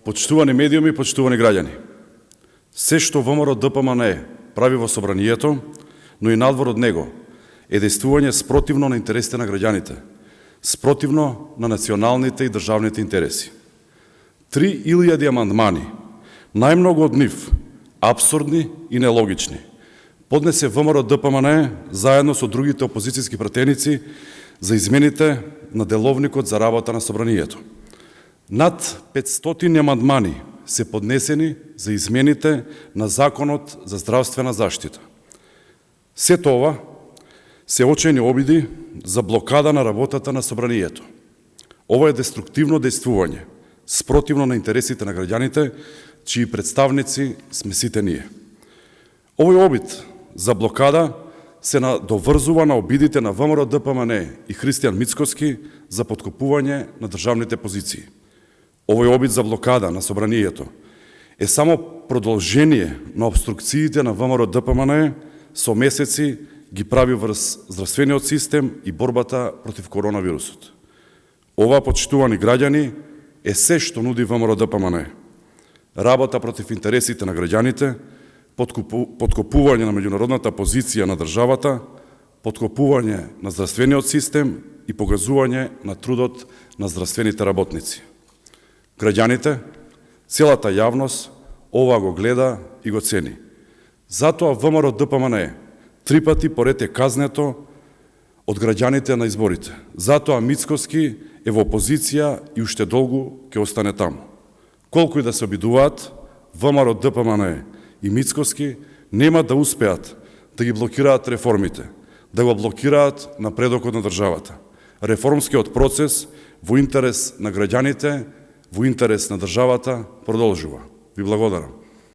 Почитувани медиуми, почитувани граѓани, се што ВМРО ДПМН прави во собранието, но и надвор од него, е действување спротивно на интересите на граѓаните, спротивно на националните и државните интереси. 3000 амандмани, најмногу од нив апсурдни и нелогични, поднесе ВМРО ДПМН заедно со другите опозицијски пратеници за измените на деловникот за работа на собранието. Над 500 амандмани се поднесени за измените на Законот за здравствена заштита. Сето ова се очени обиди за блокада на работата на собранието. Ова е деструктивно действување, спротивно на интересите на граѓаните, чии представници сме сите ние. Овој обид за блокада се доврзува на обидите на ВМРО ДПМН и Христијан Мицкоски за подкопување на државните позиции. Овој обид за блокада на собранието е само продолжение на обструкциите на ВМРО ДПМН со месеци ги прави врз здравствениот систем и борбата против коронавирусот. Ова, почитувани граѓани, е се што нуди ВМРО ДПМН. Работа против интересите на граѓаните, подкопување на меѓународната позиција на државата, подкопување на здравствениот систем и погазување на трудот на здравствените работници. Граѓаните, целата јавност, ова го гледа и го цени. Затоа ВМРО ДПМН 3 пати поред е казнето од граѓаните на изборите. Затоа Мицкоски е во опозиција и уште долго ќе остане таму. Колку и да се обидуваат, ВМРО ДПМН и Мицкоски нема да успеат да ги блокираат реформите, да го блокираат напредокот на државата. Реформскиот процес во интерес на граѓаните, во интерес на државата продолжува. Ви благодарам.